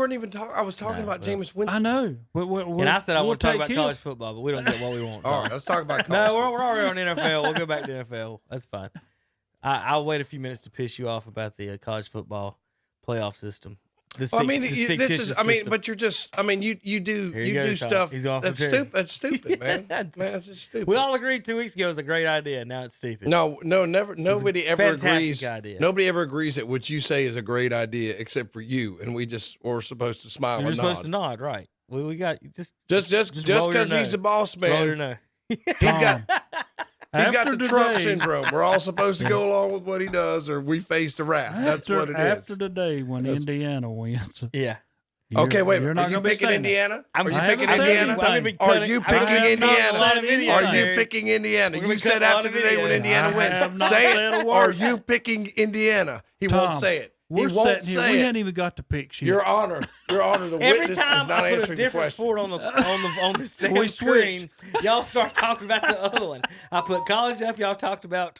weren't even talking. I was talking about Jameis Winston. I know. And I said I want to talk about college football, but we don't get what we want. All right, let's talk about college No, football. we're already on NFL. We'll go back to NFL. That's fine. I'll wait a few minutes to piss you off about the college football playoff system. This is. I mean, but you're just. I mean, you do stuff. That's stupid. That's stupid, man. That's just stupid. We all agreed 2 weeks ago it was a great idea. Now it's stupid. No, never. Nobody ever agrees. Idea. Nobody ever agrees that what you say is a great idea, except for you, and we're supposed to smile. You're and supposed nod. to nod, right? We got just because he's the boss man. He's got the Trump syndrome. We're all supposed to go along with what he does, or we face the wrath. That's what it is. After the day when Indiana wins. Yeah. Okay, wait. Are you picking Indiana? Are you picking Indiana? Are you picking Indiana? Are you picking Indiana? You said after the day when Indiana wins. Say it. Are you picking Indiana? He won't say it. He won't say it. We hadn't even got to pick shit. Your Honor, the witness is not answering the question. Every time I put a different sport on the damn screen, y'all start talking about the other one. I put college up, y'all talked about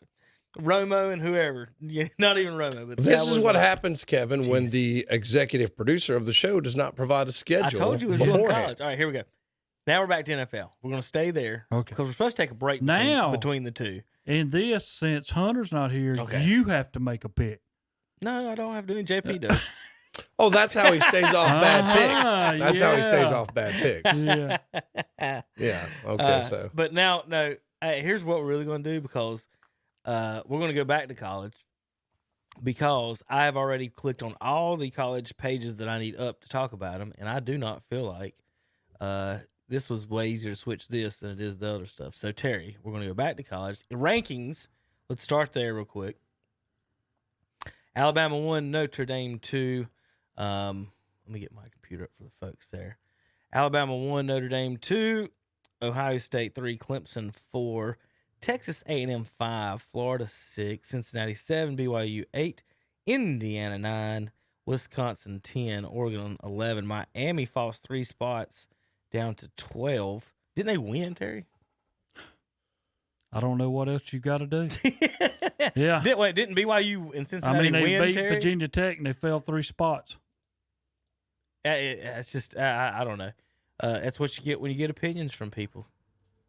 Romo and whoever. Yeah, not even Romo. But this is what happens, Kevin, when the executive producer of the show does not provide a schedule. I told you it was doing college. All right, here we go. Now we're back to NFL. We're going to stay there because we're supposed to take a break between the two. In this, since Hunter's not here, you have to make a pick. No, I don't have to do it. JP does. Oh, that's how he stays off bad picks. That's how he stays off bad picks. Yeah. Okay. But now, here's what we're really going to do because we're going to go back to college because I have already clicked on all the college pages that I need up to talk about them, and I do not feel like this was way easier to switch this than it is the other stuff. So, Terry, we're going to go back to college. Rankings, let's start there real quick. Alabama 1, Notre Dame 2. Let me get my computer up for the folks there. Alabama 1, Notre Dame 2. Ohio State 3, Clemson 4. Texas A&M 5, Florida 6, Cincinnati 7, BYU 8, Indiana 9, Wisconsin 10, Oregon 11. Miami falls 3 spots down to 12. Didn't they win, Terry? I don't know what else you got to do. Yeah. Didn't BYU and Cincinnati win, they beat Terry? Virginia Tech, and they fell 3 spots. It's just, I don't know. That's what you get when you get opinions from people.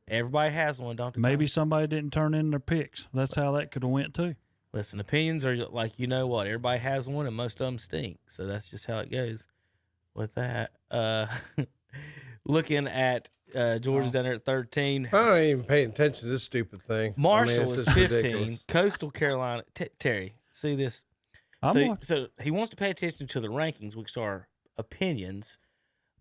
Everybody has one, don't they? Maybe somebody didn't turn in their picks. That's how that could have went, too. Listen, opinions are like, you know what? Everybody has one, and most of them stink. So that's just how it goes with that. Looking at Georgia's down there at 13. I don't even pay attention to this stupid thing. Marshall is 15. Ridiculous. Coastal Carolina. Terry, see this? So he wants to pay attention to the rankings, which are opinions.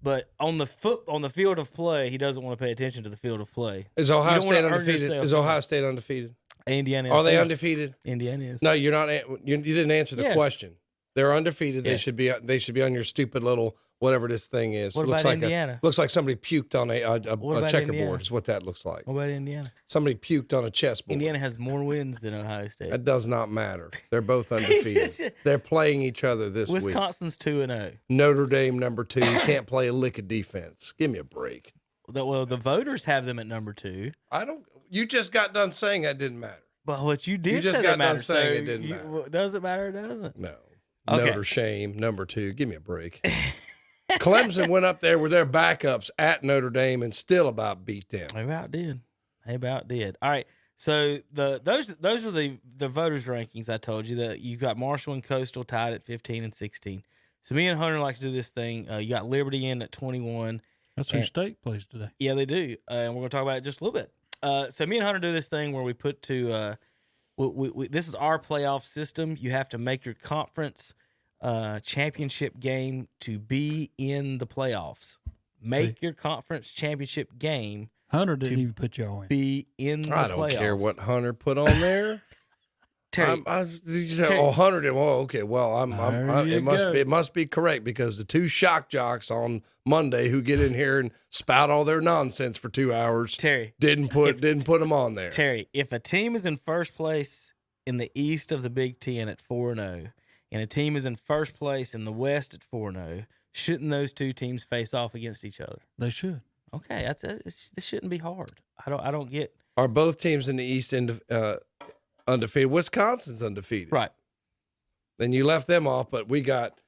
But on the field of play, he doesn't want to pay attention to the field of play. Is Ohio State undefeated? Indiana. Are they undefeated? Indiana is. No, you're not. You didn't answer the question. They're undefeated. Yes. They should be on your stupid little whatever this thing is. What looks about like Indiana? Looks like somebody puked on a checkerboard. Indiana? Is what that looks like. What about Indiana? Somebody puked on a chessboard. Indiana has more wins than Ohio State. That does not matter. They're both undefeated. They're playing each other this week. Wisconsin's 2-0. Notre Dame number 2. You can't play a lick of defense. Give me a break. Well, the voters have them at number 2. You just got done saying that didn't matter. But what you did, you just got done saying it didn't matter. Does it matter or doesn't? No. Okay. Notre Shame, number 2. Give me a break. Clemson went up there with their backups at Notre Dame and still about beat them. They about did. All right. So those are the voters' rankings I told you. That you got Marshall and Coastal tied at 15 and 16. So me and Hunter like to do this thing. You got Liberty in at 21. That's who State plays today. Yeah, they do. And we're going to talk about it just a little bit. So me and Hunter do this thing where we put to this is our playoff system. You have to make your conference championship game to be in the playoffs. Make your conference championship game. Hunter didn't even put y'all in. Be in the playoffs. I don't care what Hunter put on there. Terry, Hunter did. Well, okay. Well, it must be correct because the 2 shock jocks on Monday who get in here and spout all their nonsense for 2 hours. Terry didn't put them on there. Terry, if a team is in first place in the East of the Big Ten at 4-0, and a team is in first place in the West at 4-0, shouldn't those 2 teams face off against each other? They should. Okay, this shouldn't be hard. I don't get. Are both teams in the East undefeated? Wisconsin's undefeated, right? Then you left them off, but we got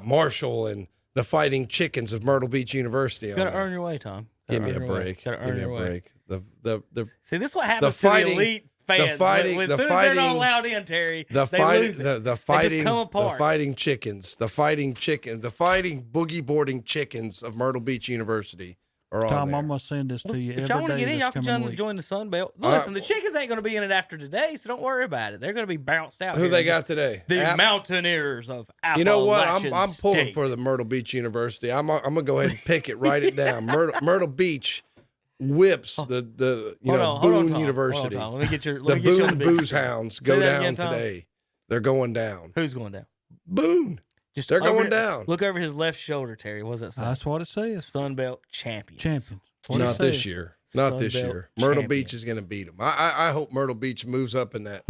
Marshall and the Fighting Chickens of Myrtle Beach University. You got to earn your way, Tom. Give me a break. Got to earn your way. See, this is what happens to the elite fans. As soon as they're not allowed in, Terry, they lose it. The fighting chickens, the fighting boogie boarding chickens of Myrtle Beach University are on Tom, there. I'm going to send this to you. If y'all want to get in, y'all can join the Sun Belt. Listen, the chickens ain't going to be in it after today, so don't worry about it. They're going to be bounced out. Who they got today? The Mountaineers of Appalachian You know what? I'm pulling State. for the Myrtle Beach University. I'm going to go ahead and pick it, write it down. Myrtle Beach whips the Boone University. Let me get your the Boone Booze Hounds go down today. They're going down. Who's going down? Boone. They're going down. Look over his left shoulder, Terry. What's that say? That's what it says. Sun Belt champions. Not this year. Not this year. Myrtle Beach is going to beat them. I hope Myrtle Beach moves up in that.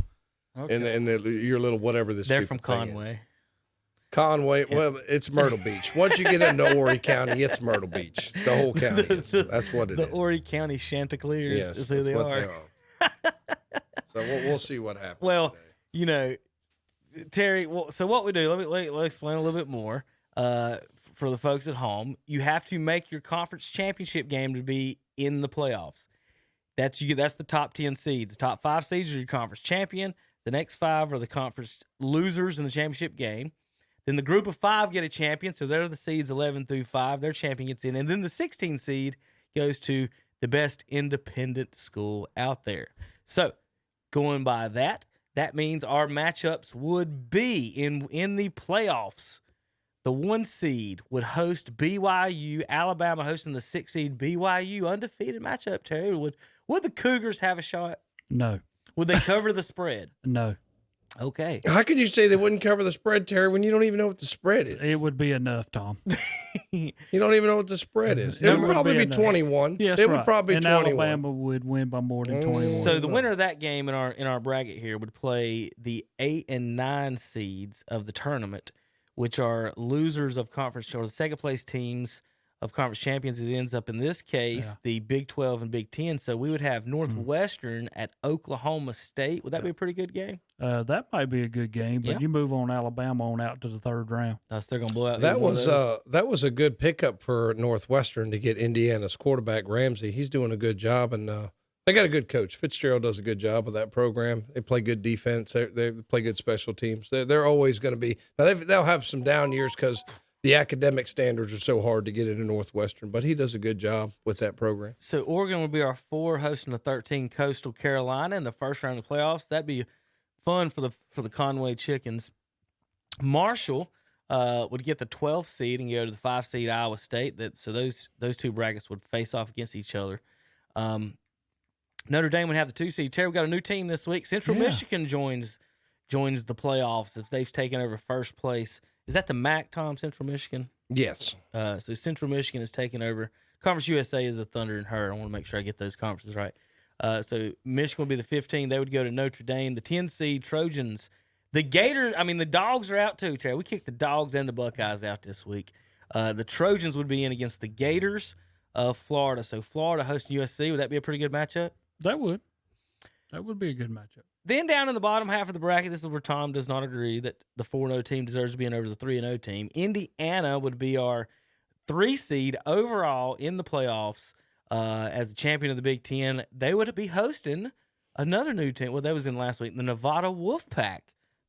Okay. In your little whatever this. They're from Conway. Conway, well, it's Myrtle Beach. Once you get into Horry County, it's Myrtle Beach. The whole county is. That's what it is. The Horry County Chanticleers is who they are. So we'll see what happens. Well, today. Terry, so what we do, let me explain a little bit more for the folks at home. You have to make your conference championship game to be in the playoffs. That's the top 10 seeds. The top 5 seeds are your conference champion. The next 5 are the conference losers in the championship game. Then the group of 5 get a champion, so they're the seeds 11 through 5. Their champion gets in. And then the 16 seed goes to the best independent school out there. So going by that means our matchups would be in the playoffs. The 1 seed would host BYU, Alabama hosting the 6 seed BYU. Undefeated matchup, Terry. Would the Cougars have a shot? No. Would they cover the spread? No. Okay. How could you say they wouldn't cover the spread, Terry, when you don't even know what the spread is? It would be enough, Tom. You don't even know what the spread is. It would probably be 21. Yes, it would probably be 21. Alabama would win by more than 21. So the winner of that game in our bracket here would play the 8 and 9 seeds of the tournament, which are losers of conference, or the second place teams of conference champions. It ends up in this case, the Big 12 and Big 10. So we would have Northwestern at Oklahoma State. Would that be a pretty good game? That might be a good game, but you move on Alabama on out to the 3rd round. So they're going to blow out. That was a good pickup for Northwestern to get Indiana's quarterback Ramsey. He's doing a good job, and they got a good coach. Fitzgerald does a good job with that program. They play good defense. They play good special teams. They're always going to be. Now they'll have some down years because the academic standards are so hard to get into Northwestern, but he does a good job with that program. So Oregon would be our 4 hosting the 13 Coastal Carolina in the first round of the playoffs. That'd be fun for the Conway Chickens. Marshall would get the 12th seed and go to the 5 seed Iowa State. So those 2 brackets would face off against each other. Notre Dame would have the 2 seed. Terry, we got a new team this week. Central Michigan joins the playoffs if they've taken over first place. Is that the MAC, Tom, Central Michigan? Yes. So Central Michigan is taking over. Conference USA is the Thunder and Herd. I want to make sure I get those conferences right. So Michigan would be the 15. They would go to Notre Dame. The 10 seed Trojans. The Gators, the Dogs are out too, Terry. We kicked the Dogs and the Buckeyes out this week. The Trojans would be in against the Gators of Florida. So Florida hosting USC. Would that be a pretty good matchup? That would. That would be a good matchup. Then down in the bottom half of the bracket, this is where Tom does not agree that the 4-0 team deserves to be in over the 3-0 team. Indiana would be our 3 seed overall in the playoffs as the champion of the Big Ten. They would be hosting another new team. Well, that was in last week, the Nevada Wolfpack,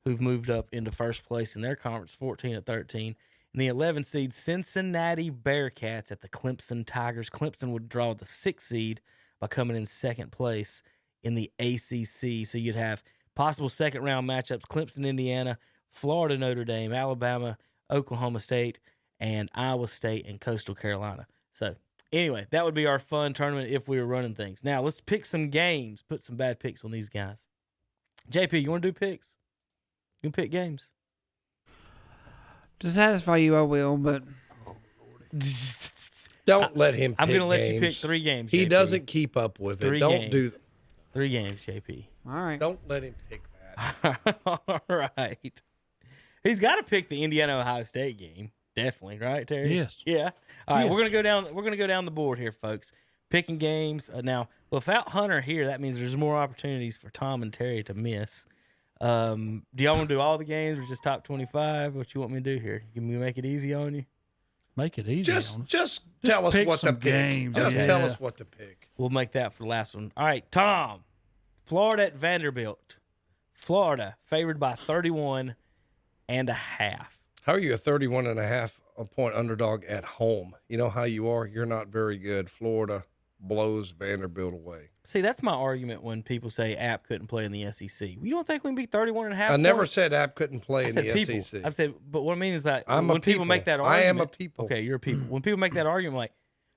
who've moved up into first place in their conference, 14-13. And the 11 seed Cincinnati Bearcats at the Clemson Tigers. Clemson would draw the 6th seed by coming in second place in the ACC. So you'd have possible second round matchups: Clemson, Indiana, Florida, Notre Dame, Alabama, Oklahoma State, and Iowa State and Coastal Carolina. So anyway, that would be our fun tournament if we were running things. Now let's pick some games, put some bad picks on these guys. JP, you want to do picks? You can pick games. To satisfy you, I will, but don't let him pick I'm going to let games. you pick 3 games, JP. He doesn't keep up with it. 3 Don't games. do that. 3 games, JP. All right. Don't let him pick that. All right. He's got to pick the Indiana-Ohio State game. Definitely, right, Terry? Yes. Yeah. All right, yes. We're going to go down the board here, folks. Picking games. Now, without Hunter here, that means there's more opportunities for Tom and Terry to miss. Do y'all want to do all the games or just top 25? What you want me to do here? You want me to make it easy on you? Make it easy. Just tell us what to pick. Games. Just tell us what to pick. We'll make that for the last one. All right, Tom. Florida at Vanderbilt. Florida favored by 31.5. How are you a 31.5 point underdog at home? You know how you are? You're not very good. Florida blows Vanderbilt away. See, that's my argument when people say App couldn't play in the SEC. You don't think we can be 31.5? I never said App couldn't play in the people. SEC. I said, but what I mean is that I'm when a people make that argument. I am a people. Okay, you're a people. When people make that argument, like,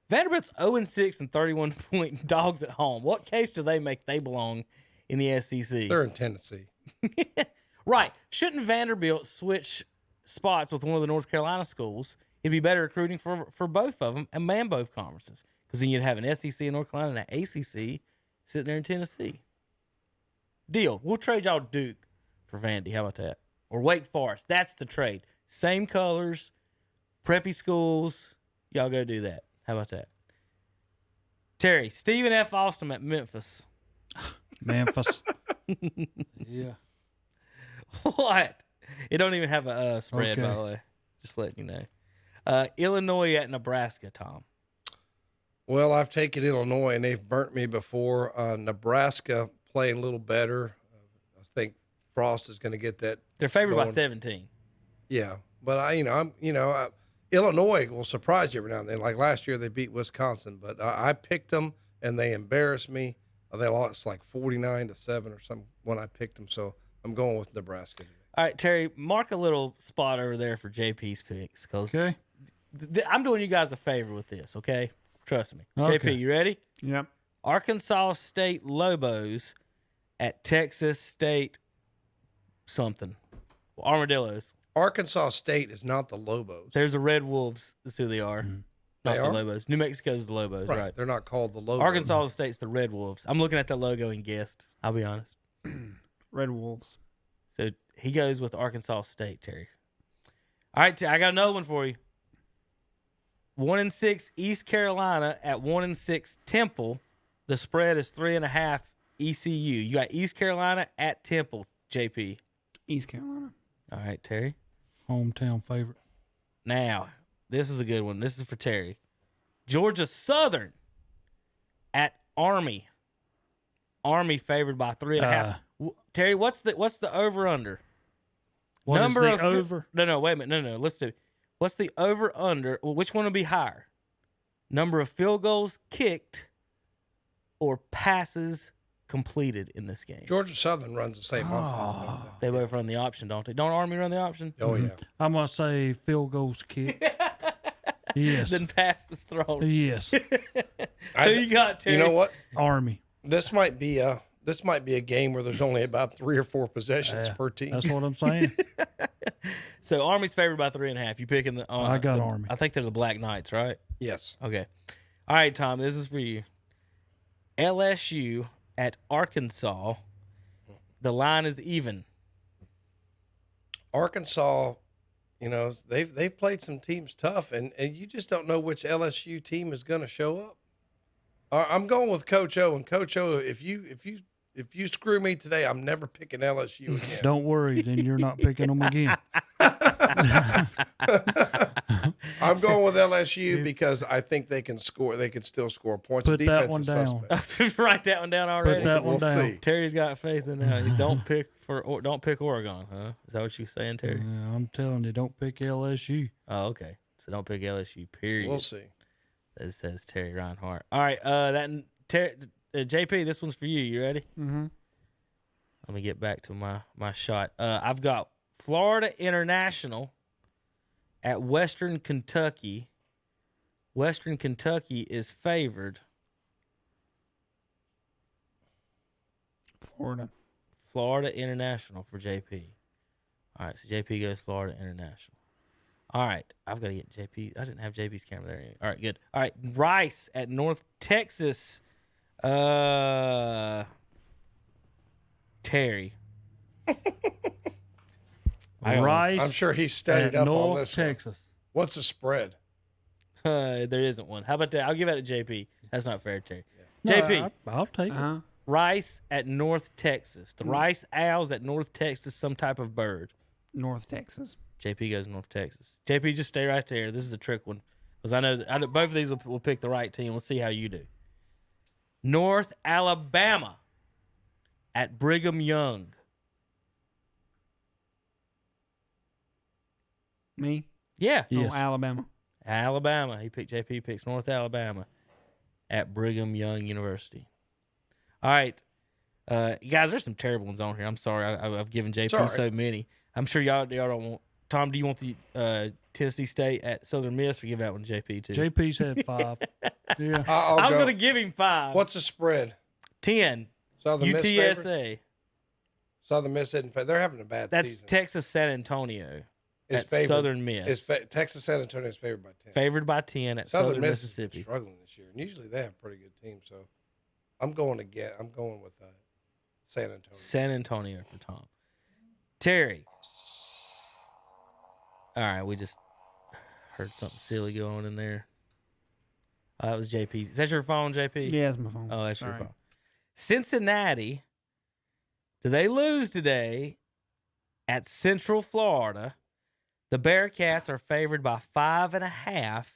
Vanderbilt's 0-6 and 31-point dogs at home. What case do they make they belong in the SEC? They're in Tennessee. Right. Shouldn't Vanderbilt switch spots with one of the North Carolina schools? It'd be better recruiting for both of them and man both conferences. Because then you'd have an SEC in North Carolina and an ACC sitting there in Tennessee. Deal. We'll trade y'all Duke for Vandy. How about that? Or Wake Forest. That's the trade. Same colors, preppy schools. Y'all go do that. How about that? Terry, Stephen F. Austin at Memphis. Memphis. Yeah. What? It don't even have a spread, by the way. Just letting you know. Illinois at Nebraska, Tom. Well, I've taken Illinois, and they've burnt me before. Nebraska playing a little better. I think Frost is going to get that. They're favored by 17. Yeah, but Illinois will surprise you every now and then. Like last year, they beat Wisconsin, but I picked them, and they embarrassed me. They lost like 49-7 or something when I picked them, so I'm going with Nebraska today. All right, Terry, mark a little spot over there for JP's picks. Cause I'm doing you guys a favor with this, okay? Trust me. Okay. JP, you ready? Yep. Arkansas State Lobos at Texas State something. Armadillos. Arkansas State is not the Lobos. There's the Red Wolves. That's who they are. Mm-hmm. Not they the are? Lobos. New Mexico's the Lobos, right? They're not called the Lobos. Arkansas State's the Red Wolves. I'm looking at the logo and guessed. I'll be honest. Red Wolves. So he goes with Arkansas State, Terry. All right, I got another one for you. 1-6 East Carolina at 1-6 Temple. The spread is 3.5 ECU. You got East Carolina at Temple, JP. East Carolina. All right, Terry. Hometown favorite. Now, this is a good one. This is for Terry. Georgia Southern at Army. Army favored by 3.5. Terry, what's the over under? What Number is the of over? No, wait a minute. No. Let's do. What's the over under? Well, which one will be higher? Number of field goals kicked or passes completed in this game? Georgia Southern runs the same offense. They both run the option, don't they? Don't Army run the option? Oh, yeah. I'm going to say field goals kicked. Yes. Then passes thrown. Yes. Who you got, Terry? You know what? Army. This might be a game where there's only about 3 or 4 possessions per team. That's what I'm saying. So Army's favored by 3.5. You picking the? I got Army. I think they're the Black Knights, right? Yes. Okay. All right, Tom. This is for you. LSU at Arkansas. The line is even. Arkansas, they've played some teams tough, and you just don't know which LSU team is going to show up. I'm going with Coach O, and Coach O, if you screw me today, I'm never picking LSU again. Don't worry, then you're not picking them again. I'm going with LSU because I think they can score. They can still score points. Put The that defense one is down. suspect. Write that one down already. Put that one We'll down. see. Terry's got faith in that. Don't pick Oregon, huh? Is that what you're saying, Terry? Yeah, I'm telling you, don't pick LSU. Oh, okay. So don't pick LSU. Period. We'll see. It says Terry Reinhardt. All right. JP, this one's for you. You ready? Mm-hmm. Let me get back to my shot. I've got Florida International at Western Kentucky. Western Kentucky is favored. Florida International for JP. All right, so JP goes Florida International. All right, I've got to get JP. I didn't have JP's camera there. All right, good. All right, Rice at North Texas. Terry. Rice. I'm sure he's studied up North on this Texas. one. What's the spread? There isn't one. How about that? I'll give that to JP. That's not fair, Terry. No, JP. I'll take it. Rice at North Texas. The Rice Owls at North Texas, some type of bird. North Texas. JP goes North Texas. JP, just stay right there. This is a trick one because I know both of these will pick the right team. Let's see how you do. North Alabama at Brigham Young. Me? Yeah. Yes. Oh, Alabama. Alabama. JP picks North Alabama at Brigham Young University. All right. Guys, there's some terrible ones on here. I'm sorry. I've given JP so many. I'm sure y'all don't want. Tom, do you want the Tennessee State at Southern Miss or give that one to JP too? JP's had 5. Yeah. I was going to give him 5. What's the spread? 10. Southern Miss UTSA. favorite? Southern Miss isn't. They're having a bad season. That's Texas San Antonio. Is at Southern Miss. Texas San Antonio is favored by 10. Favored by 10 at Southern Mississippi. Is struggling this year, and usually they have a pretty good team. So I'm going with San Antonio. San Antonio for Tom. Terry. All right, we just heard something silly go on in there. That was JP. Is that your phone, JP? Yeah, it's my phone. Oh, that's your phone. Cincinnati. Do they lose today at Central Florida? The Bearcats are favored by 5.5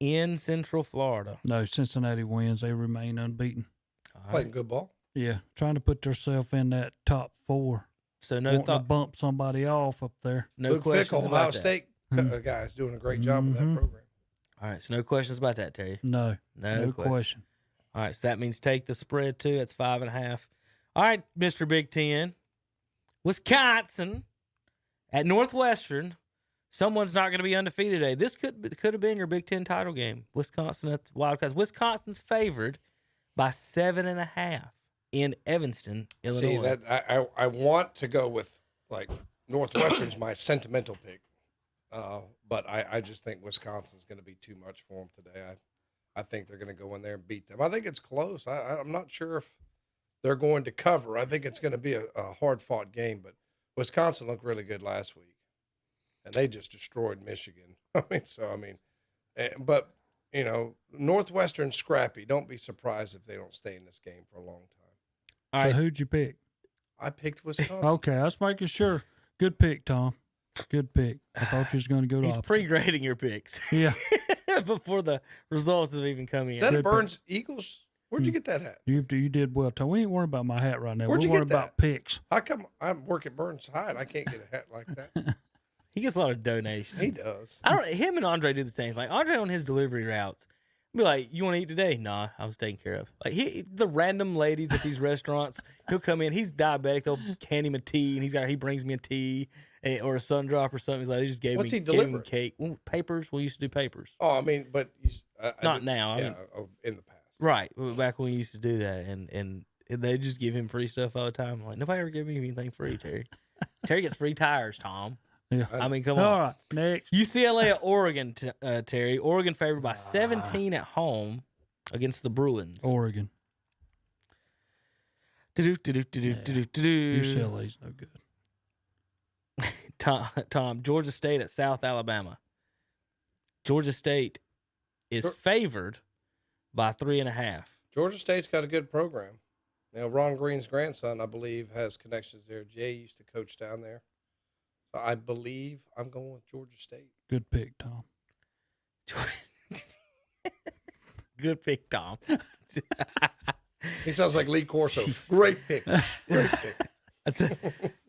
in Central Florida. No, Cincinnati wins. They remain unbeaten. Playing good ball. Yeah, trying to put themselves in that top 4. So no thought to bump somebody off up there. No Luke questions Fickell, about Ohio that. State guy's doing a great job with that program. All right, so no questions about that, Terry. No No question. All right, so that means take the spread too. That's 5.5. All right, Mr. Big Ten. Wisconsin at Northwestern. Someone's not going to be undefeated today. This could have been your Big Ten title game. Wisconsin at the Wildcats. Wisconsin's favored by 7.5 in Evanston, Illinois. See, that I want to go with like Northwestern's my sentimental pick, but I just think Wisconsin's going to be too much for them today. I think they're going to go in there and beat them. I think it's close. I'm not sure if they're going to cover. I think it's going to be a hard-fought game, but Wisconsin looked really good last week, and they just destroyed Michigan. But, Northwestern's scrappy. Don't be surprised if they don't stay in this game for a long time. All so right. who'd you pick? I picked Wisconsin. Okay, I was making sure. Good pick, Tom. Good pick. I thought you was going to go to He's pre-grading your picks. Yeah. Before the results have even come in. Is that a Burns Eagles? Where'd you get that hat? You did well, Tom. We ain't worried about my hat right now. Where'd We're you worried get that? about picks. How come I work at Burns Hide? I can't get a hat like that. He gets a lot of donations. He does. Him and Andre do the same. Like Andre on his delivery routes, be like, "You want to eat today?" Nah, I was taken care of. Like the random ladies at these restaurants, he'll come in. He's diabetic. They'll hand him a tea, and he brings me a tea or a sun drop or something. He's like, they just gave me cake. Well, papers. We used to do papers. Oh, I mean, but not now. Yeah, in the past. Right, back when we used to do that, and they just give him free stuff all the time. I'm like, nobody ever gave me anything free, Terry. Terry gets free tires, Tom. Yeah. I mean, come on. All right, next. UCLA at Oregon, Terry. Oregon favored by 17 at home against the Bruins. Oregon. UCLA's no good. Tom, Georgia State at South Alabama. Georgia State is favored by 3.5. Georgia State's got a good program. Ron Green's grandson, I believe, has connections there. Jay used to coach down there. So I believe I'm going with Georgia State. Good pick, Tom. Good pick, Tom. He sounds like Lee Corso. Great pick. Great pick.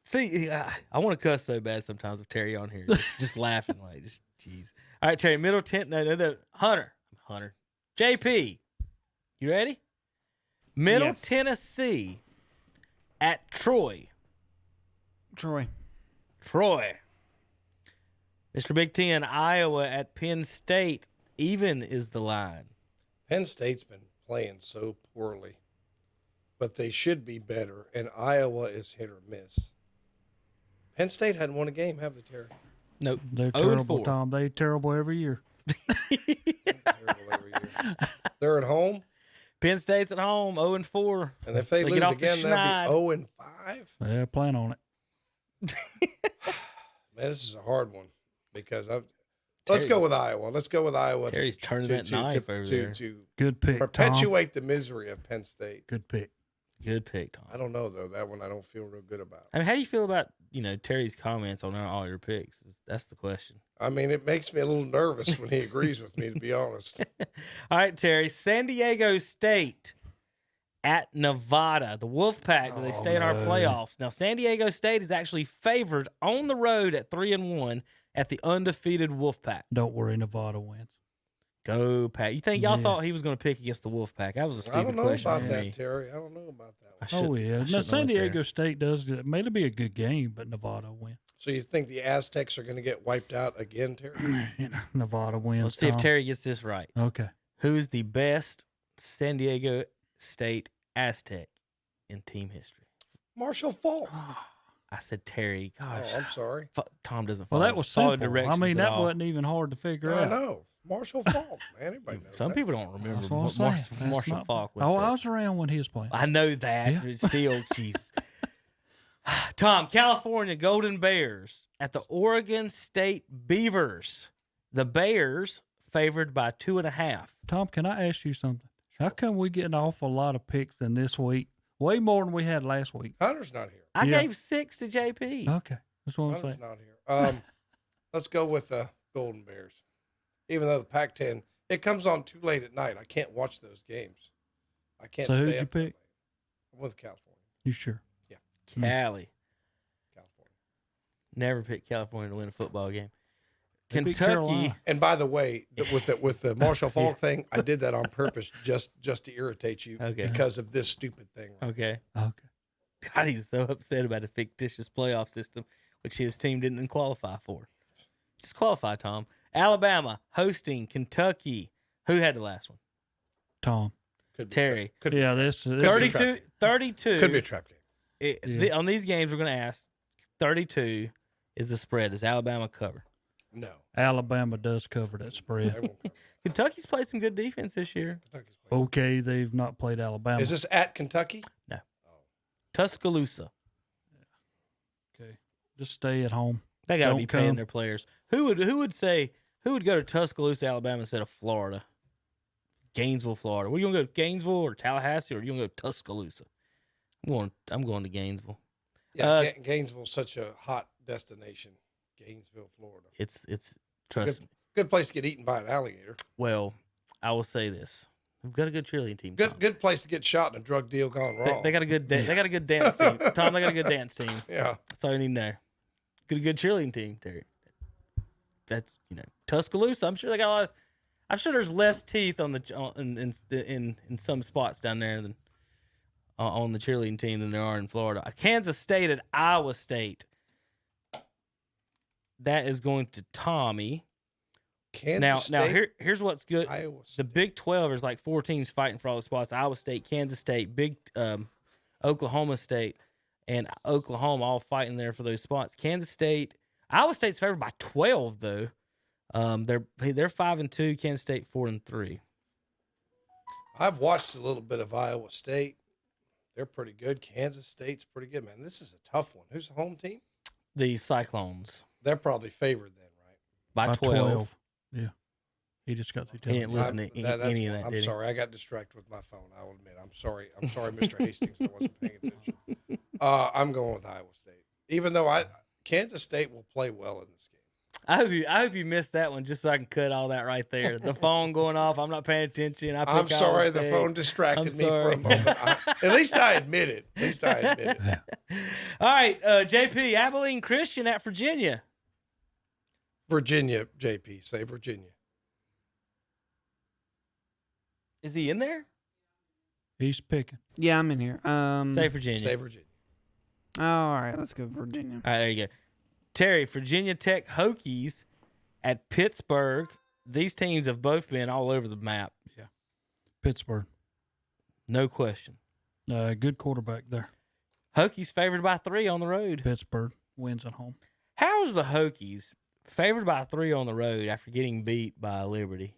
See, I want to cuss so bad sometimes with Terry on here. Just laughing like, just jeez. All right, Terry, Middle Tennessee. Hunter. JP, you ready? Middle Tennessee at Troy. Troy. Mr. Big Ten, Iowa at Penn State. Even is the line. Penn State's been playing so poorly, but they should be better, and Iowa is hit or miss. Penn State hadn't won a game, have they, Terry? Nope. They're terrible, Tom. They're terrible every year. Terrible every year. They're at home. Penn State's at home, 0-4. And if they lose again, that'll be 0-5. Yeah, plan on it. Man, this is a hard one because let's go with Iowa. Let's go with Iowa. Terry's turning that knife over there. Good pick, perpetuate the misery of Penn State. Good pick. Good pick, Tom. I don't know, though. That one I don't feel real good about. I mean, how do you feel about Terry's comments on all your picks. That's the question. I mean, it makes me a little nervous when he agrees with me, to be honest. All right, Terry. San Diego State at Nevada. The Wolfpack, do they stay in our playoffs? Now, San Diego State is actually favored on the road at 3-1 at the undefeated Wolfpack. Don't worry, Nevada wins. Go, Pat. You think y'all thought he was going to pick against the Wolfpack? That was a stupid question. I don't know about that, Terry. I don't know about that one. Oh, yeah. Now, San Diego State does. It may be a good game, but Nevada wins. So you think the Aztecs are going to get wiped out again, Terry? Nevada wins. Let's see if Terry gets this right. Okay. Who's the best San Diego State Aztec in team history? Marshall Faulk. I said Terry. Gosh. Oh, I'm sorry. Tom doesn't follow. Well, that was simple. I mean, that wasn't even hard to figure out. I know. Marshall Faulk, man. Everybody knows Some that. people don't remember Marshall Faulk. I was around when he was playing. I know that. Yeah. Still, Jesus. Tom, California Golden Bears at the Oregon State Beavers. The Bears favored by 2.5. Tom, can I ask you something? How come we get an awful lot of picks in this week? Way more than we had last week. Hunter's not here. I gave 6 to JP. Okay. That's what I'm saying. Hunter's not here. Let's go with the Golden Bears. Even though the Pac-10, it comes on too late at night. I can't watch those games. I can't stay up. So who'd you pick? I'm with California. You sure? Yeah. California. Never picked California to win a football game. Kentucky. And by the way, with the Marshall Faulk thing, I did that on purpose just to irritate you because of this stupid thing. Okay. God, he's so upset about a fictitious playoff system, which his team didn't qualify for. Just qualify, Tom. Alabama hosting Kentucky. Who had the last one? Tom. Terry. This 32. Could be a trap game. On these games, we're going to ask 32 is the spread. Does Alabama cover? No. Alabama does cover that spread. Kentucky's played some good defense this year. Okay, they've not played Alabama. Is this at Kentucky? No. Tuscaloosa. Okay. Just stay at home. They got to be paying their players. Who would go to Tuscaloosa, Alabama instead of Florida? Gainesville, Florida. Were you gonna go to Gainesville or Tallahassee, or are you gonna go to Tuscaloosa? I'm going to Gainesville. Yeah, Gainesville's such a hot destination. Gainesville, Florida. It's trust me. Good place to get eaten by an alligator. Well, I will say this: we've got a good cheerleading team. Good place to get shot in a drug deal gone wrong. They got a good they got a good dance team. Tom, they got a good dance team. Yeah, that's all you need to know. Good cheerleading team, Terry. That's Tuscaloosa. I'm sure they got a lot. I'm sure there's less teeth on in some spots down there than on the cheerleading team than there are in Florida. Kansas State at Iowa State. That is going to Tommy. Kansas State. Now here's what's good. Iowa State. The Big 12 is like 4 teams fighting for all the spots. Iowa State, Kansas State, Oklahoma State, and Oklahoma all fighting there for those spots. Kansas State, Iowa State's favored by 12 though. They're 5-2. Kansas State 4-3. I've watched a little bit of Iowa State. They're pretty good. Kansas State's pretty good, man. This is a tough one. Who's the home team? The Cyclones. They're probably favored then, right? By 12. Yeah. He just got through telling me. He didn't listen to any of that. I'm sorry. I got distracted with my phone. I will admit. I'm sorry. Mr. Hastings. I wasn't paying attention. I'm going with Iowa State. Even though Kansas State will play well in this game. I hope you missed that one just so I can cut all that right there. The phone going off. I'm not paying attention. I'm sorry. The phone distracted me for a moment. At least I admit it. All right, JP, Abilene Christian at Virginia. Virginia, JP. Say Virginia. Is he in there? He's picking. Yeah, I'm in here. Say Virginia. Say Virginia. All right, let's go Virginia. All right, there you go. Terry, Virginia Tech Hokies at Pittsburgh. These teams have both been all over the map. Yeah. Pittsburgh. No question. Good quarterback there. Hokies favored by 3 on the road. Pittsburgh wins at home. How's the Hokies favored by 3 on the road after getting beat by Liberty?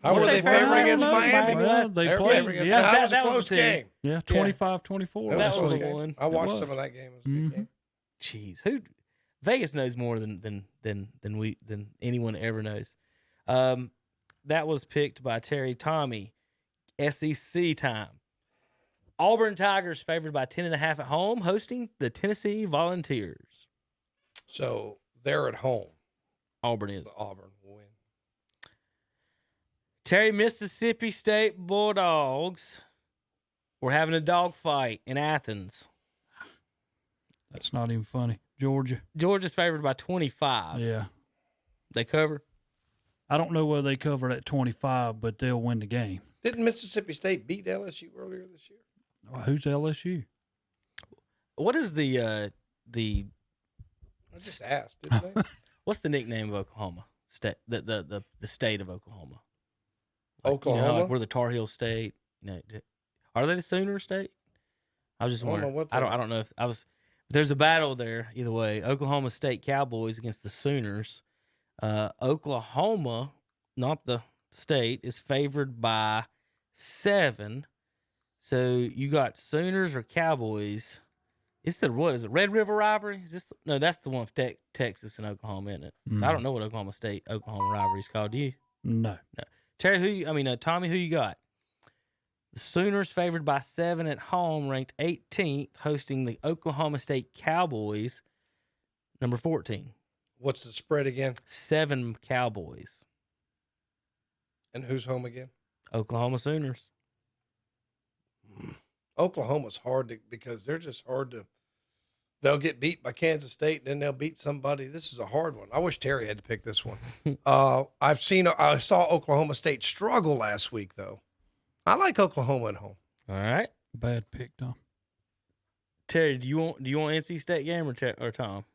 How were they favored against Miami? Well, they played. Yeah, that was a close game. Yeah, 25-24. That was the one. I watched some of that game. It was a good game. Jeez, Vegas knows more than anyone ever knows. That was picked by Terry. Tommy. SEC time. Auburn Tigers favored by 10.5 at home, hosting the Tennessee Volunteers. So they're at home. Auburn is. Auburn will win. Terry, Mississippi State Bulldogs. We're having a dog fight in Athens. That's not even funny. Georgia's favored by 25. Yeah. They cover? I don't know whether they covered at 25, but they'll win the game. Didn't Mississippi State beat LSU earlier this year? Well, who's LSU? What is the I just asked, didn't they? what's the nickname of Oklahoma? The state of Oklahoma. Oklahoma? You know, like we're the Tar Heel State. You know, are they the Sooner State? I was just wondering. I don't know if I was. There's a battle there either way. Oklahoma State Cowboys against the Sooners. Oklahoma, not the state, is favored by 7. So you got Sooners or Cowboys. What is it? Red River rivalry? No, that's the one for Texas and Oklahoma, isn't it? So I don't know what Oklahoma rivalry is called. Do you? No. Terry, Tommy, who you got? The Sooners favored by 7 at home, ranked 18th, hosting the Oklahoma State Cowboys, number 14. What's the spread again? 7 Cowboys. And who's home again? Oklahoma Sooners. Oklahoma's hard because they're just hard to. They'll get beat by Kansas State, and then they'll beat somebody. This is a hard one. I wish Terry had to pick this one. I saw Oklahoma State struggle last week, though. I like Oklahoma at home. All right. Bad pick, Tom. Terry, do you want NC State game or Tom?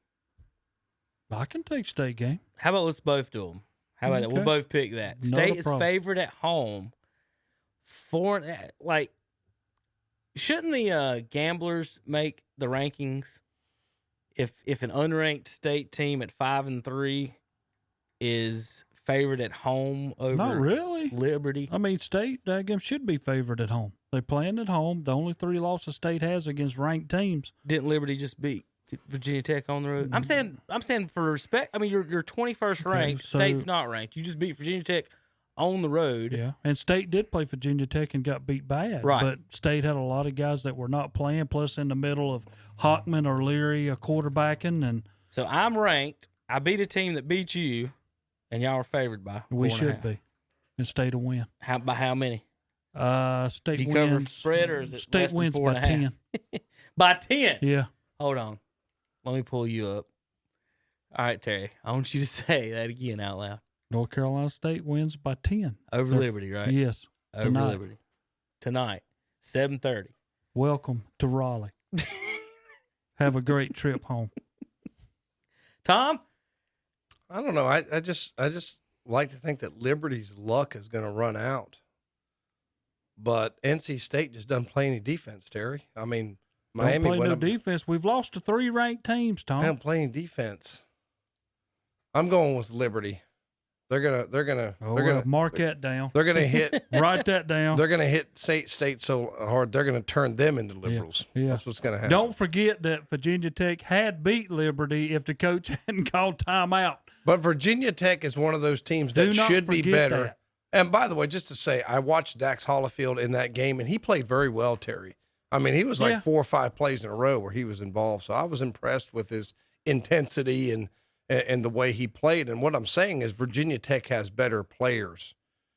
I can take State game. How about let's both do them? How about that? We'll both pick that. State is favored at home. Shouldn't the gamblers make the rankings if an unranked state team at 5-3 is favored at home over Not really. Liberty? I mean, State daggum should be favored at home. They're playing at home. The only 3 losses State has against ranked teams. Didn't Liberty just beat Virginia Tech on the road? I'm saying for respect. I mean, you're 21st ranked. So State's not ranked. You just beat Virginia Tech on the road. Yeah, and State did play Virginia Tech and got beat bad. Right. But State had a lot of guys that were not playing, plus in the middle of Hockman or Leary quarterbacking. And so I'm ranked. I beat a team that beat you, and y'all are favored by 4.5. We should be. And State will win. By how many? State Do you wins. cover spread, or is it State wins by 10. By 10? Yeah. Hold on. Let me pull you up. All right, Terry. I want you to say that again out loud. North Carolina State wins by 10. Over Liberty, right? Yes. Over Liberty. Tonight, 7:30. Welcome to Raleigh. Have a great trip home. Tom? I don't know. I just like to think that Liberty's luck is going to run out. But NC State just doesn't play any defense, Terry. I mean, Miami don't play no defense. We've lost to 3 ranked teams, Tom. They don't play any defense. I'm going with Liberty. They're gonna mark that down. They're gonna hit write that down. They're gonna hit State so hard they're gonna turn them into liberals. Yeah. That's what's gonna happen. Don't forget that Virginia Tech had beat Liberty if the coach hadn't called timeout. But Virginia Tech is one of those teams that should be better. That. And by the way, just to say, I watched Dax Hollifield in that game, and he played very well, Terry. I mean, he was like 4 or 5 plays in a row where he was involved. So I was impressed with his intensity and the way he played. And what I'm saying is Virginia Tech has better players.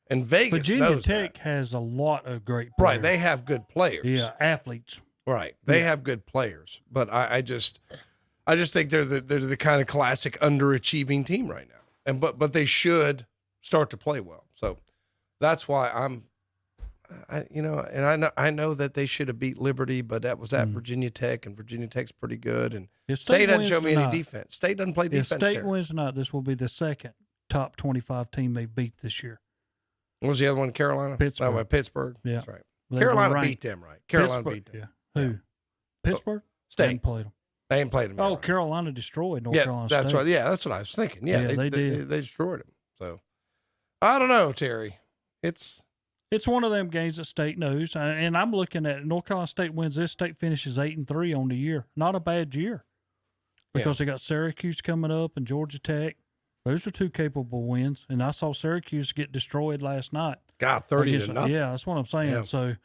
And Vegas Virginia Tech has a lot of great players. Right. They have good players. Yeah, athletes. Right. They have good players. But I just think they're the kind of classic underachieving team right now. And but they should start to play well. So that's why I know that they should have beat Liberty, but that was at Virginia Tech, and Virginia Tech's pretty good. And State doesn't show me any defense. State doesn't play defense. If State wins tonight, this will be the second top 25 team they beat this year. What was the other one? Carolina? Pittsburgh. Oh, Pittsburgh. Yeah. That's right. Carolina beat them, right? Carolina beat them. Yeah. Who? Pittsburgh? State. They ain't played them. They ain't played them. Oh, Carolina destroyed North Carolina State. That's right. Yeah, that's what I was thinking. Yeah, they did. They destroyed them. So, I don't know, Terry. It's one of them games that State knows, and I'm looking at North Carolina State wins this. State finishes 8-3 on the year. Not a bad year because they got Syracuse coming up and Georgia Tech. Those are 2 capable wins, and I saw Syracuse get destroyed last night. Got 30-0. Yeah, that's what I'm saying. Yeah. So,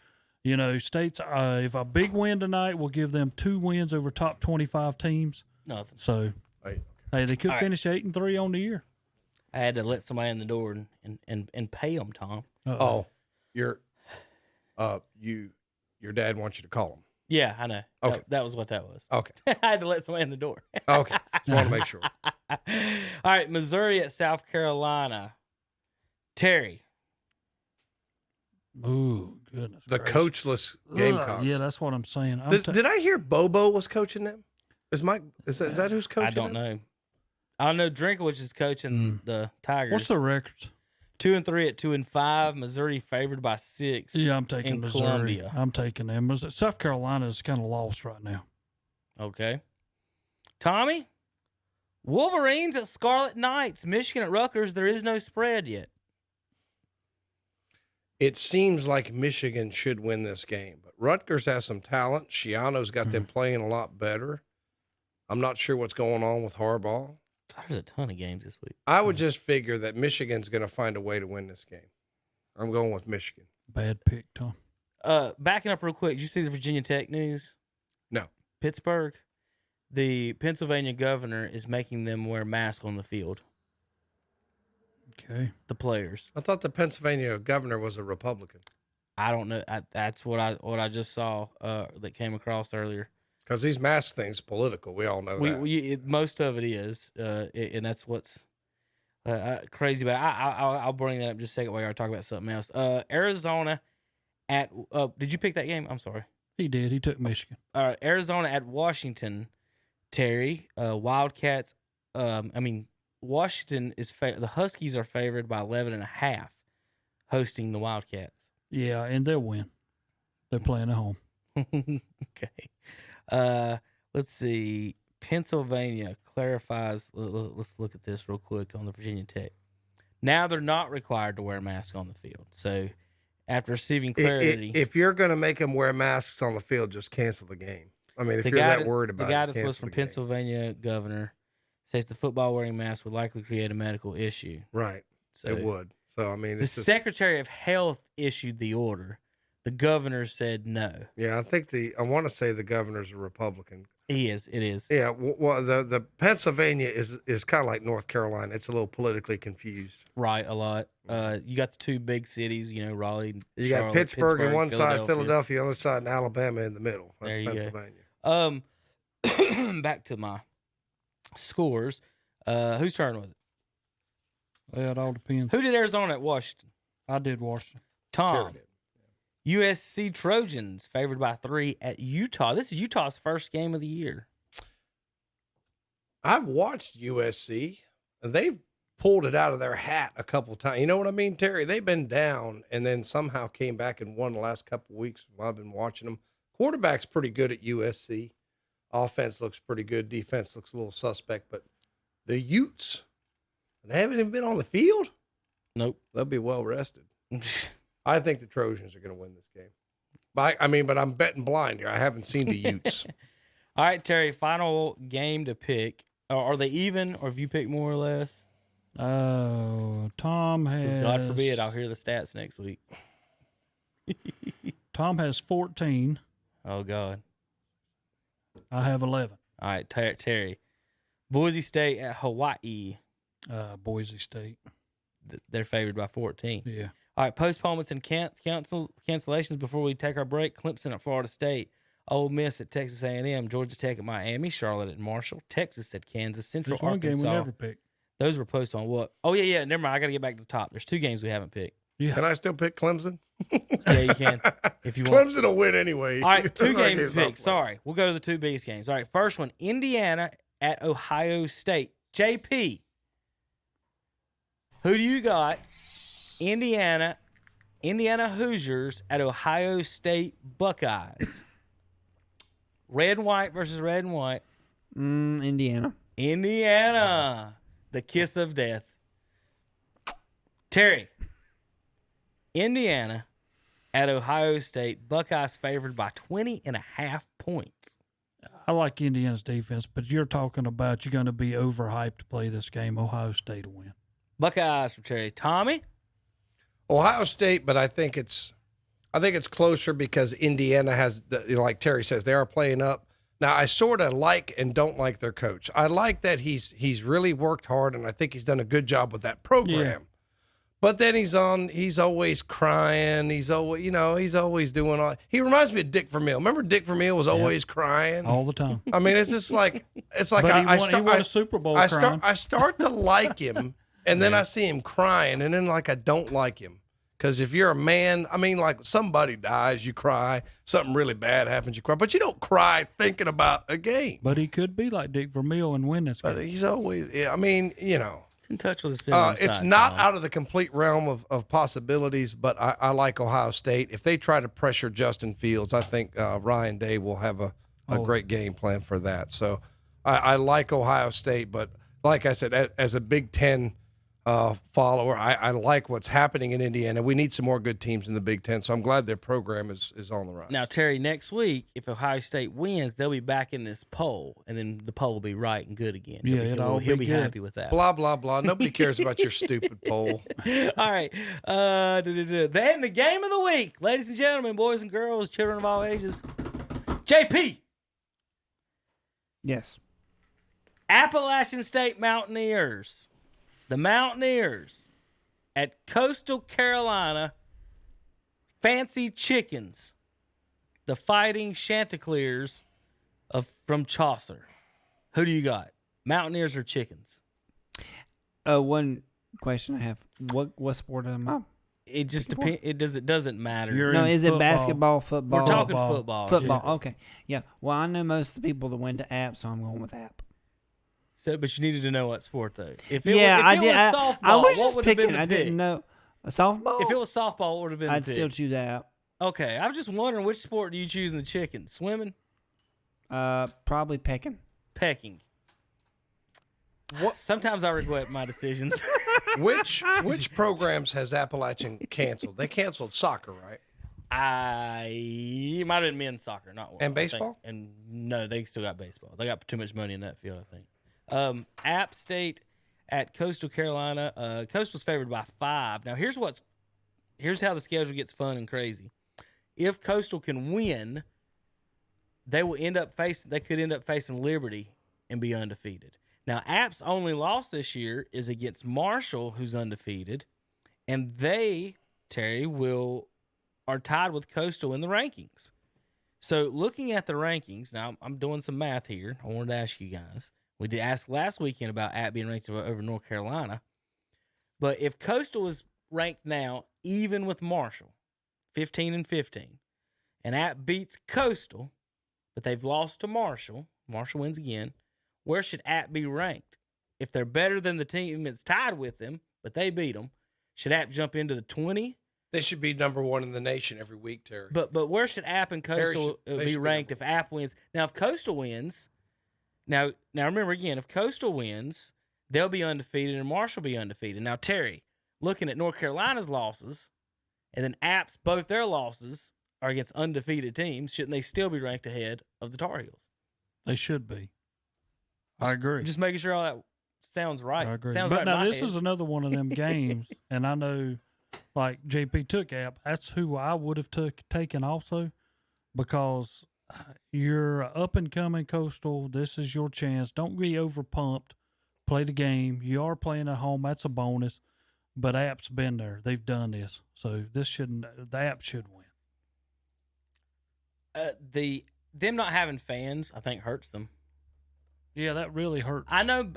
State's if a big win tonight will give them 2 wins over top 25 teams. Nothing. So Hey, they could finish 8-3 on the year. I had to let somebody in the door and pay them, Tom. Uh-oh. Your dad wants you to call him. Yeah, I know. Okay. That was what that was. Okay. I had to let somebody in the door. Okay. Just want to make sure. All right, Missouri at South Carolina. Terry. Ooh, goodness. The gracious. coachless Gamecocks. Yeah, that's what I'm saying. Did I hear Bobo was coaching them? Is that who's coaching? I don't know. I know Drinkwich is coaching the Tigers. What's the records? 2-3 at 2-5. Missouri favored by 6. Yeah, I'm taking Missouri. Columbia. I'm taking them. South Carolina is kind of lost right now. Okay. Tommy? Wolverines at Scarlet Knights. Michigan at Rutgers. There is no spread yet. It seems like Michigan should win this game, but Rutgers has some talent. Shiano's got them playing a lot better. I'm not sure what's going on with Harbaugh. God, there's a ton of games this week. I would just figure that Michigan's going to find a way to win this game. I'm going with Michigan. Bad pick, Tom. Backing up real quick, did you see the Virginia Tech news? No. Pittsburgh. The Pennsylvania governor is making them wear masks on the field. Okay. The players. I thought the Pennsylvania governor was a Republican. I don't know. That's what I just saw that came across earlier. Because these mask things political. We all know that. Most of it is, and that's what's crazy. But I'll bring that up just a second while you're talking about something else. Arizona at did you pick that game? I'm sorry. He did. He took Michigan. Arizona at Washington. Terry, Wildcats. Washington is the Huskies are favored by 11.5, hosting the Wildcats. Yeah, and they'll win. They're playing at home. Okay. Let's see. Pennsylvania clarifies. Let's look at this real quick on the Virginia Tech. Now they're not required to wear masks on the field. So after receiving clarity, if you're going to make them wear masks on the field, just cancel the game. I mean, if you're that worried about it, the guidance was from Pennsylvania governor. Says the football wearing mask would likely create a medical issue. Right. So, it would. So, I mean, the Secretary of Health issued the order. The governor said no. Yeah, I want to say the governor's a Republican. He is. It is. Yeah. Well, the Pennsylvania is kind of like North Carolina. It's a little politically confused. Right. A lot. You got the two big cities, Raleigh. You got Pittsburgh on one side, Philadelphia on the other side, and Alabama in the middle. That's Pennsylvania. Back to my scores. Whose turn was it? Well, it all depends. Who did Arizona at Washington? I did Washington. Tom. USC Trojans favored by 3 at Utah. This is Utah's first game of the year. I've watched USC, and they've pulled it out of their hat a couple times. You know what I mean, Terry? They've been down and then somehow came back and won the last couple of weeks while I've been watching them. Quarterback's pretty good at USC. Offense looks pretty good. Defense looks a little suspect. But the Utes, they haven't even been on the field? Nope. They'll be well rested. I think the Trojans are going to win this game. But I'm betting blind here. I haven't seen the Utes. All right, Terry, final game to pick. Are they even, or have you picked more or less? Oh, Tom has... God forbid, I'll hear the stats next week. Tom has 14. Oh, God. I have 11. All right, Terry. Boise State at Hawaii. Boise State. They're favored by 14. Yeah. All right, postponements and cancellations before we take our break. Clemson at Florida State. Ole Miss at Texas A&M. Georgia Tech at Miami. Charlotte at Marshall. Texas at Kansas. Central There's one Arkansas. game we never picked. Those were postponed. What? Oh, yeah. Never mind. I got to get back to the top. There's 2 games we haven't picked. Yeah. Can I still pick Clemson? Yeah, you can. If you want. Clemson will win anyway. All right, 2 games to pick. Sorry. We'll go to the 2 biggest games. All right, first one, Indiana at Ohio State. JP, who do you got? Indiana Hoosiers at Ohio State Buckeyes. Red and white versus red and white. Indiana. The kiss of death. Terry, Indiana at Ohio State. Buckeyes favored by 20.5 points. I like Indiana's defense, but you're talking about you're going to be overhyped to play this game. Ohio State will win. Buckeyes for Terry. Tommy? Ohio State, but I think it's closer because Indiana has, like Terry says, they are playing up. Now, I sort of like and don't like their coach. I like that he's really worked hard, and I think he's done a good job with that program. Yeah. But then he's always crying. He's always doing all. He reminds me of Dick Vermeil. Remember Dick Vermeil was always crying all the time. I mean, it's just like But he won a Super Bowl. I start to like him, and then I see him crying, and then like I don't like him. Because if you're a man, I mean, like somebody dies, you cry. Something really bad happens, you cry. But you don't cry thinking about a game. But he could be like Dick Vermeil and win this game. But he's always, I mean, He's in touch with his feelings. it's not out of the complete realm of possibilities, but I like Ohio State. If they try to pressure Justin Fields, I think Ryan Day will have a great game plan for that. So I like Ohio State, but like I said, as a Big Ten follower, I like what's happening in Indiana. We need some more good teams in the Big Ten, so I'm glad their program is on the rise. Now, Terry, next week, if Ohio State wins, they'll be back in this poll, and then the poll will be right and good again. He'll be happy with that. Blah, blah, blah. Nobody cares about your stupid poll. All right. Then the game of the week, ladies and gentlemen, boys and girls, children of all ages. JP. Yes. Appalachian State Mountaineers. The Mountaineers at Coastal Carolina Fancy Chickens, the Fighting Chanticleers from Chaucer. Who do you got? Mountaineers or Chickens? One question I have: What sport am I? It just depends. It doesn't matter. Is it basketball, football? We're talking football. Football. Yeah. Okay. Yeah. Well, I know most of the people that went to App, so I'm going with App. So, but you needed to know what sport though. If it was softball, I was just what picking. I didn't know a softball. If it was softball, what would have been? I'd still choose App. Okay, I was just wondering which sport do you choose in the chicken? Swimming? Probably pecking. Pecking. What? Sometimes I regret my decisions. Which programs has Appalachian canceled? They canceled soccer, right? It might have been men's soccer, not one. And baseball? And no, they still got baseball. They got too much money in that field, I think. App State at Coastal Carolina. Coastal's favored by 5. Now here's how the schedule gets fun and crazy. If Coastal can win, they could end up facing Liberty and be undefeated. Now App's only loss this year is against Marshall, who's undefeated, and they, Terry, are tied with Coastal in the rankings. So looking at the rankings, now I'm doing some math here. I wanted to ask you guys. We did ask last weekend about App being ranked over North Carolina. But if Coastal is ranked now even with Marshall, 15-15, and App beats Coastal, but they've lost to Marshall wins again, where should App be ranked? If they're better than the team that's tied with them, but they beat them, should App jump into the 20? They should be number 1 in the nation every week, Terry. But where should App and Coastal be ranked if App wins? Now, if Coastal wins... Now remember again, if Coastal wins, they'll be undefeated and Marshall will be undefeated. Now, Terry, looking at North Carolina's losses, and then App's, both their losses are against undefeated teams, shouldn't they still be ranked ahead of the Tar Heels? They should be. I agree. Just making sure all that sounds right. I agree. Sounds but right now in my this head. is another one of them games, and I know, like JP took App. That's who I would have taken also, because you're up and coming Coastal. This is your chance. Don't be over pumped. Play the game. You are playing at home. That's a bonus. But App's been there. They've done this. So the App should win. Them not having fans, I think, hurts them. Yeah, that really hurts. I know.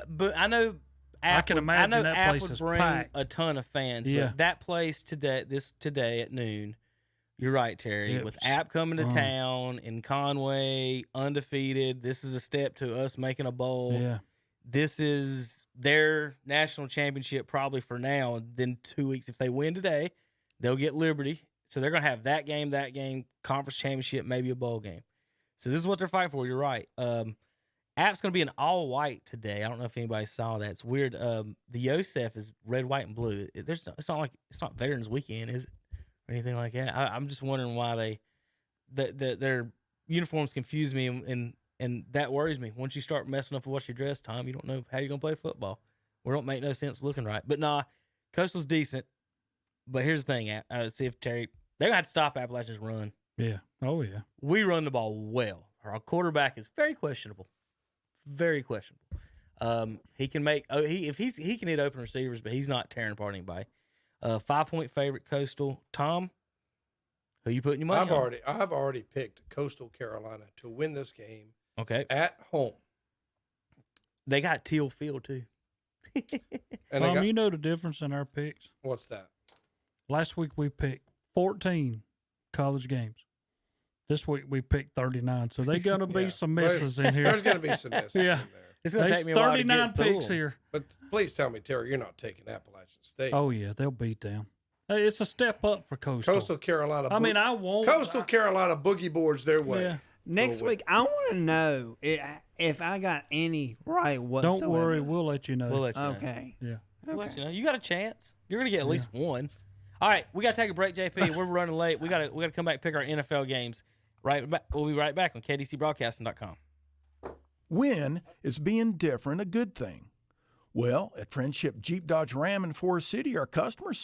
I can imagine that place is bring packed. a ton of fans. Yeah. But that place today at noon. You're right, Terry. With App coming to town in Conway, undefeated, this is a step to us making a bowl. Yeah. This is their national championship probably for now. And then 2 weeks, if they win today, they'll get Liberty. So they're going to have that game, conference championship, maybe a bowl game. So this is what they're fighting for. You're right. App's going to be in all white today. I don't know if anybody saw that. It's weird. The Yosef is red, white, and blue. It's not Veterans Weekend, is it? Or anything like that. I'm just wondering why their uniforms confuse me, and that worries me. Once you start messing up with what you dress, Tom, you don't know how you're gonna play football. We don't make no sense looking right. But nah, Coastal's decent. But here's the thing. See if Terry, they're gonna have to stop Appalachia's run. Yeah. Oh yeah. We run the ball well. our quarterback is very questionable. Very questionable. He can make he can hit open receivers, but he's not tearing apart anybody. 5-point favorite Coastal. Tom, who you putting your money on? I've already picked Coastal Carolina to win this game. Okay. At home. They got Teal Field too. And you know the difference in our picks? What's that? Last week we picked 14 college games. This week we picked 39. So there's going to be some misses in here. There's going to be some misses in there. It's going to take me a while to get 39 picks here. But please tell me, Terry, you're not taking Appalachian State. Oh, yeah. They'll beat them. It's a step up for Coastal. Coastal Carolina. I won't. Coastal Carolina boogie boards their way. Yeah. Next week, I want to know if I got any right whatsoever. Don't worry. We'll let you know. We'll let you know. Okay. Yeah. We'll let you know. You got a chance. You're going to get at least one. All right. We got to take a break, JP. We're running late. We got to come back and pick our NFL games. We'll be right back on KDCBroadcasting.com. When is being different a good thing? Well, at Friendship Jeep Dodge Ram in Forest City, our customers